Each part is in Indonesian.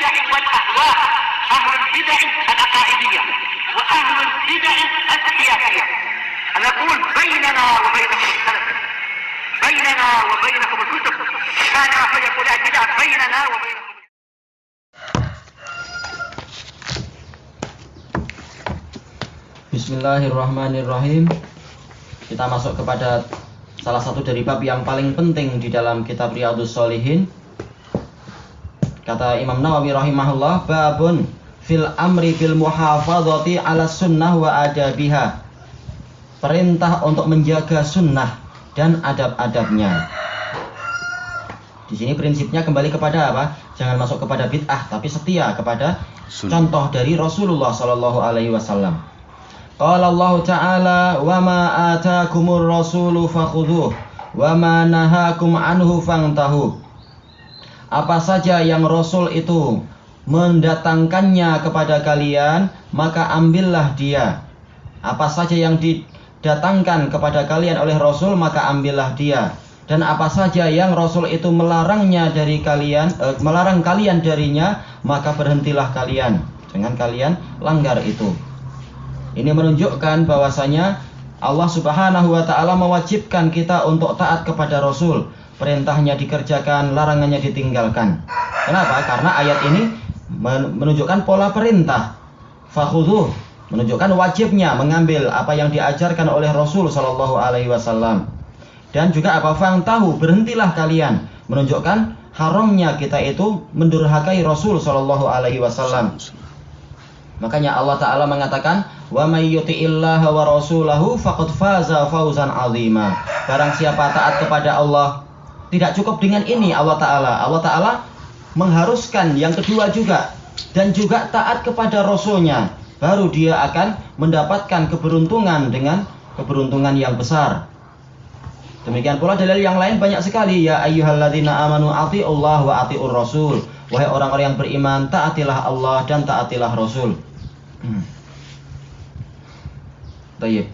البدع والأهواء، أهل البدع العقائدية وأهل البدع السياسية. نقول بيننا وبينكم السلف، بيننا وبينكم الكتب، كان فيقول البدع بيننا وبينكم. Bismillahirrahmanirrahim. Kita masuk kepada salah satu dari bab yang paling penting di dalam kitab Riyadhus Shalihin. Kata Imam Nawawi rahimahullah, babun fil amri bil muhafadzati ala sunnah wa adabiha. Perintah untuk menjaga sunnah dan adab-adabnya. Di sini prinsipnya kembali kepada apa? Jangan masuk kepada bid'ah, tapi setia kepada contoh dari Rasulullah sallallahu alaihi wasallam. Qala Allah Ta'ala, wa ma atakumur rasulu fakhudhuh wa ma nahakum anhu fantahu. Apa saja yang Rasul itu mendatangkannya kepada kalian, maka ambillah dia. Apa saja yang didatangkan kepada kalian oleh Rasul, maka ambillah dia. Dan apa saja yang Rasul itu melarangnya dari kalian, melarang kalian darinya, maka berhentilah kalian. Jangan kalian langgar itu. Ini menunjukkan bahwasanya Allah Subhanahu wa Ta'ala mewajibkan kita untuk taat kepada Rasul. Perintahnya dikerjakan, larangannya ditinggalkan. Kenapa? Karena ayat ini menunjukkan pola perintah. Fakhudhuh, menunjukkan wajibnya mengambil apa yang diajarkan oleh Rasul sallallahu alaihi wasallam. Dan juga apa? Fantahu, berhentilah kalian. Menunjukkan haramnya kita itu mendurhakai Rasul sallallahu alaihi wasallam. Makanya Allah Ta'ala mengatakan, wa may yuti'illaha wa rasulahu faqad faza fawzan 'azima. Barang siapa taat kepada Allah, tidak cukup dengan ini Allah Ta'ala mengharuskan yang kedua juga, dan juga taat kepada Rasulnya. Baru dia akan mendapatkan keberuntungan dengan keberuntungan yang besar. Demikian pula dalil yang lain banyak sekali. Ya ayyuhalladzina amanu ati'ullah wa ati'ur rasul. Wahai orang-orang yang beriman, taatilah Allah dan taatilah Rasul. Baik.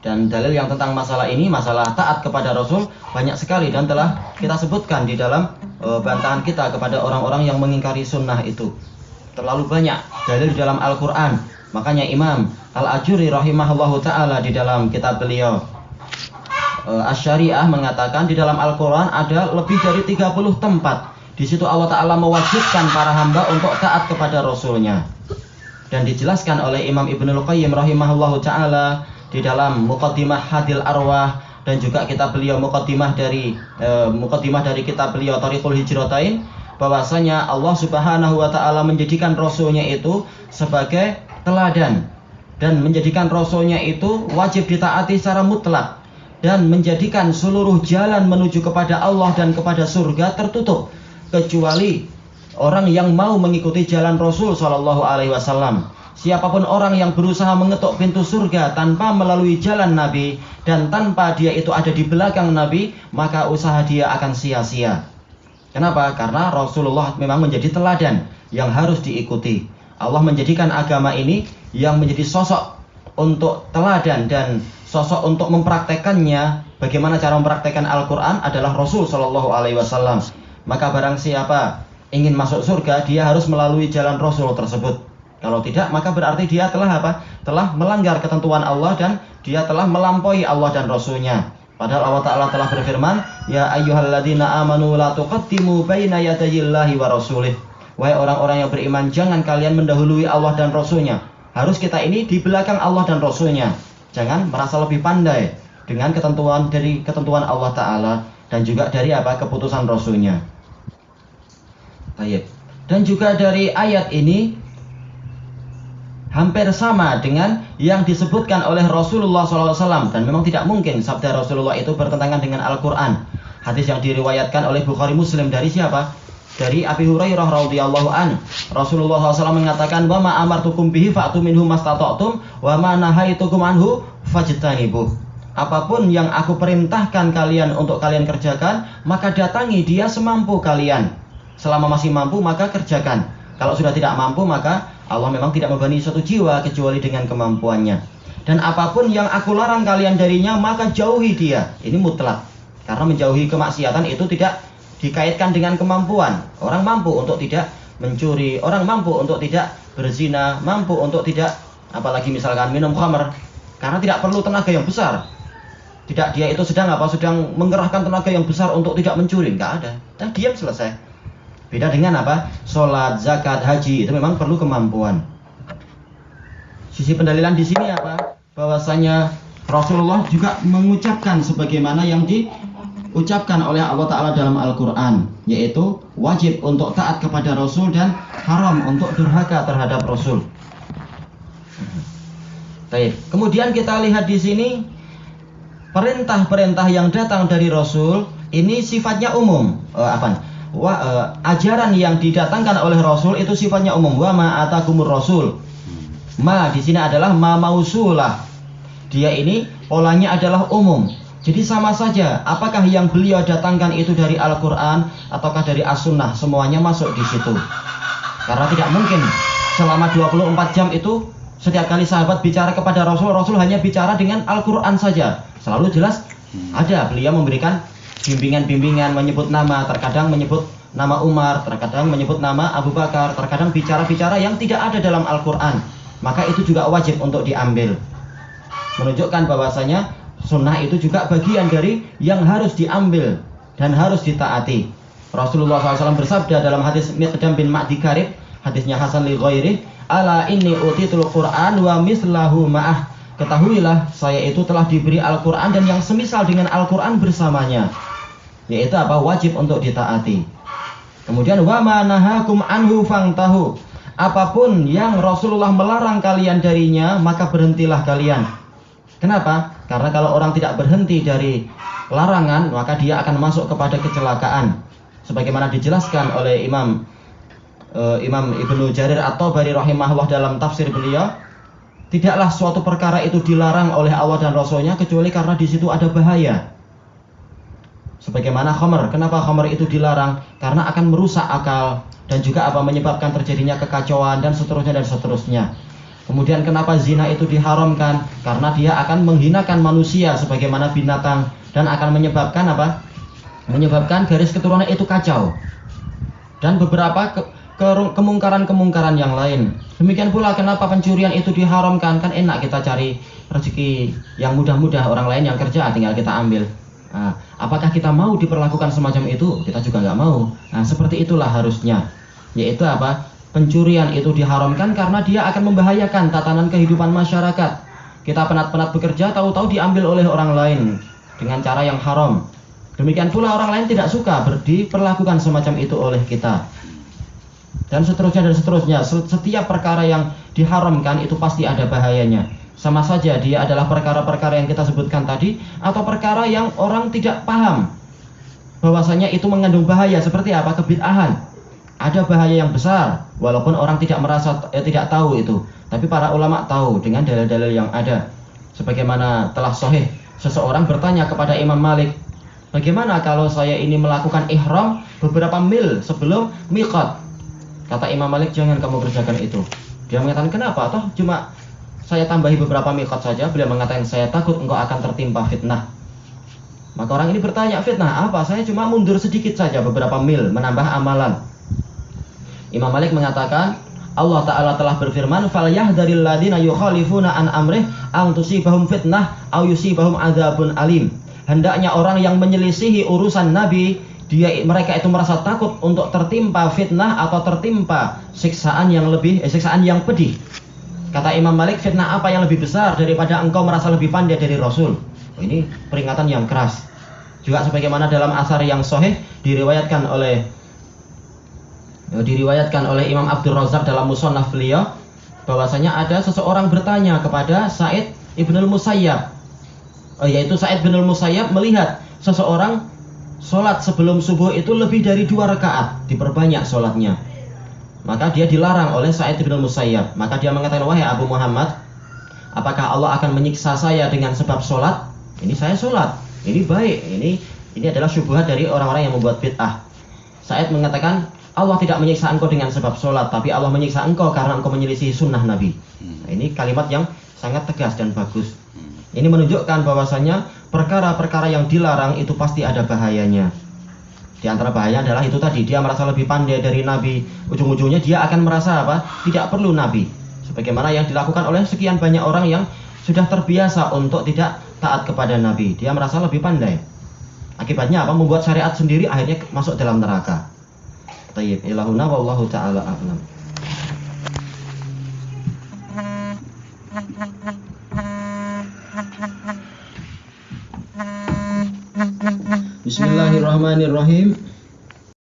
Dan dalil yang tentang masalah ini, masalah taat kepada Rasul, banyak sekali dan telah kita sebutkan di dalam bantahan kita kepada orang-orang yang mengingkari sunnah itu. Terlalu banyak dalil di dalam Al-Quran. Makanya Imam Al-Ajuri rahimahullahu ta'ala di dalam kitab beliau Asy-Syariah mengatakan di dalam Al-Quran ada lebih dari 30 tempat. Di situ Allah Ta'ala mewajibkan para hamba untuk taat kepada Rasulnya. Dan dijelaskan oleh Imam Ibnul Qayyim rahimahullahu ta'ala di dalam Muqaddimah Hadil Arwah, dan juga kitab beliau Muqaddimah dari kitab beliau Thariqul Hijratain, bahwasanya Allah Subhanahu wa ta'ala menjadikan Rasulnya itu sebagai teladan, dan menjadikan Rasulnya itu wajib ditaati secara mutlak, dan menjadikan seluruh jalan menuju kepada Allah dan kepada surga tertutup, kecuali orang yang mau mengikuti jalan Rasul sallallahu alaihi wasallam. Siapapun orang yang berusaha mengetuk pintu surga tanpa melalui jalan Nabi dan tanpa dia itu ada di belakang Nabi, maka usaha dia akan sia-sia. Kenapa? Karena Rasulullah memang menjadi teladan yang harus diikuti. Allah menjadikan agama ini yang menjadi sosok untuk teladan dan sosok untuk mempraktekannya. Bagaimana cara mempraktekkan Al-Quran adalah Rasul sallallahu alaihi wasallam. Maka barang siapa ingin masuk surga, dia harus melalui jalan Rasul tersebut. Kalau tidak, maka berarti dia telah apa? Telah melanggar ketentuan Allah dan dia telah melampaui Allah dan Rasulnya. Padahal Allah Ta'ala telah berfirman, ya ayyuhalladzina amanu la tuqaddimu baina yadayillahi wa rasulih. Wahai orang-orang yang beriman, jangan kalian mendahului Allah dan Rasulnya. Harus kita ini di belakang Allah dan Rasulnya. Jangan merasa lebih pandai dengan ketentuan dari ketentuan Allah Ta'ala dan juga dari apa? Keputusan Rasulnya. Baik. Dan juga dari ayat ini hampir sama dengan yang disebutkan oleh Rasulullah SAW. Dan memang tidak mungkin sabda Rasulullah itu bertentangan dengan Al-Quran. Hadis yang diriwayatkan oleh Bukhari Muslim dari siapa? Dari Abi Hurairah radhiyallahu an. Rasulullah SAW mengatakan, wa ma amartukum bihi fa'tu minhu mastata'tum wa ma nahaitukum anhu fajtanibuh. Apapun yang aku perintahkan kalian untuk kalian kerjakan, maka datangi dia semampu kalian. Selama masih mampu maka kerjakan. Kalau sudah tidak mampu maka Allah memang tidak membebani suatu jiwa kecuali dengan kemampuannya. Dan apapun yang aku larang kalian darinya maka jauhi dia. Ini mutlak. Karena menjauhi kemaksiatan itu tidak dikaitkan dengan kemampuan. Orang mampu untuk tidak mencuri, orang mampu untuk tidak berzina, mampu untuk tidak, apalagi misalkan minum khamr, karena tidak perlu tenaga yang besar. Tidak, dia itu sedang mengerahkan tenaga yang besar untuk tidak mencuri, nggak ada. Dan diam selesai. Beda dengan apa? Sholat, zakat, haji, itu memang perlu kemampuan. Sisi pendalilan di sini apa? Bahwasanya Rasulullah juga mengucapkan sebagaimana yang diucapkan oleh Allah Ta'ala dalam Al-Quran, yaitu wajib untuk taat kepada Rasul dan haram untuk durhaka terhadap Rasul. Baik. Kemudian kita lihat di sini perintah-perintah yang datang dari Rasul ini sifatnya umum. Ajaran yang didatangkan oleh Rasul itu sifatnya umum. Wa ma atakumur Rasul. Ma di sini adalah ma mausulah. Dia ini polanya adalah umum. Jadi sama saja apakah yang beliau datangkan itu dari Al-Quran ataukah dari As-Sunnah, semuanya masuk di situ. Karena tidak mungkin selama 24 jam itu setiap kali sahabat bicara kepada Rasul, Rasul hanya bicara dengan Al-Quran saja. Selalu jelas ada beliau memberikan bimbingan-bimbingan, menyebut nama, terkadang menyebut nama Umar, terkadang menyebut nama Abu Bakar, terkadang bicara-bicara yang tidak ada dalam Al-Quran. Maka itu juga wajib untuk diambil. Menunjukkan bahwasanya sunnah itu juga bagian dari yang harus diambil dan harus ditaati. Rasulullah SAW bersabda dalam hadis Miqdam bin Ma'di Karib, hadisnya Hasan li ghairi, ala inni utitul Qur'an wa mislahu ma'ah. Ketahuilah saya itu telah diberi Al-Quran dan yang semisal dengan Al-Quran bersamanya. Yaitu apa? Wajib untuk ditaati. Kemudian wa ma nahakum anhu fangtahu. Apapun yang Rasulullah melarang kalian darinya, maka berhentilah kalian. Kenapa? Karena kalau orang tidak berhenti dari larangan, maka dia akan masuk kepada kecelakaan. Sebagaimana dijelaskan oleh Imam Ibnu Jarir At-Tabari rahimahullah dalam tafsir beliau, tidaklah suatu perkara itu dilarang oleh Allah dan Rasulnya kecuali karena di situ ada bahaya. Sebagaimana khamr, kenapa khamr itu dilarang? Karena akan merusak akal dan juga menyebabkan terjadinya kekacauan dan seterusnya. Kemudian kenapa zina itu diharamkan? Karena dia akan menghinakan manusia sebagaimana binatang dan akan menyebabkan menyebabkan garis keturunan itu kacau. Dan beberapa kemungkaran-kemungkaran yang lain. Demikian pula kenapa pencurian itu diharamkan? Kan enak kita cari rezeki yang mudah-mudah, orang lain yang kerja tinggal kita ambil. Nah, apakah kita mau diperlakukan semacam itu? Kita juga nggak mau. Nah, seperti itulah harusnya. Yaitu pencurian itu diharamkan karena dia akan membahayakan tatanan kehidupan masyarakat. Kita penat-penat bekerja, tahu-tahu diambil oleh orang lain dengan cara yang haram. Demikian pula orang lain tidak suka diperlakukan semacam itu oleh kita. Dan seterusnya. Setiap perkara yang diharamkan itu pasti ada bahayanya. Sama saja dia adalah perkara-perkara yang kita sebutkan tadi, atau perkara yang orang tidak paham bahwasanya itu mengandung bahaya. Seperti apa? Kebid'ahan. Ada bahaya yang besar, walaupun orang tidak tidak tahu itu, tapi para ulama tahu dengan dalil-dalil yang ada. Sebagaimana telah sahih, seseorang bertanya kepada Imam Malik, bagaimana kalau saya ini melakukan ihram beberapa mil sebelum miqat? Kata Imam Malik, jangan kamu kerjakan itu. Dia mengatakan, kenapa? Toh cuma saya tambahi beberapa miqat saja. Beliau mengatakan, saya takut engkau akan tertimpa fitnah. Maka orang ini bertanya, fitnah apa? Saya cuma mundur sedikit saja beberapa mil, menambah amalan. Imam Malik mengatakan, Allah Ta'ala telah berfirman, falyahdharil ladzina yukhalifuna an amrih an tusibahum fitnah aw yusibahum adzabun alim. Hendaknya orang yang menyelisihi urusan Nabi, mereka itu merasa takut untuk tertimpa fitnah atau tertimpa siksaan yang pedih. Kata Imam Malik, fitnah apa yang lebih besar daripada engkau merasa lebih pandai dari Rasul? Ini peringatan yang keras. Juga sebagaimana dalam asar yang sahih diriwayatkan oleh Imam Abdul Razak dalam Musannaf beliau, bahwasanya ada seseorang bertanya kepada Sa'id ibnul Musayyab, yaitu Sa'id ibnul Musayyab melihat seseorang sholat sebelum subuh itu lebih dari 2 rakaat, diperbanyak sholatnya. Maka dia dilarang oleh Sa'id ibnul Musayyab. Maka dia mengatakan, wahai Abu Muhammad, apakah Allah akan menyiksa saya dengan sebab sholat? Ini saya sholat, ini baik, ini adalah syubhat dari orang-orang yang membuat bid'ah. Sa'id mengatakan, Allah tidak menyiksa engkau dengan sebab sholat, tapi Allah menyiksa engkau karena engkau menyelisih sunnah Nabi. Nah, ini kalimat yang sangat tegas dan bagus. Ini menunjukkan bahwasanya perkara-perkara yang dilarang itu pasti ada bahayanya. Di antara bahaya adalah itu tadi, dia merasa lebih pandai dari Nabi. Ujung-ujungnya dia akan merasa apa? Tidak perlu Nabi. Sebagaimana yang dilakukan oleh sekian banyak orang yang sudah terbiasa untuk tidak taat kepada Nabi. Dia merasa lebih pandai. Akibatnya apa? Membuat syariat sendiri, akhirnya masuk dalam neraka. Tayyib, ilahuna wallahu ta'ala a'lam. Bismillahirrahmanirrahim.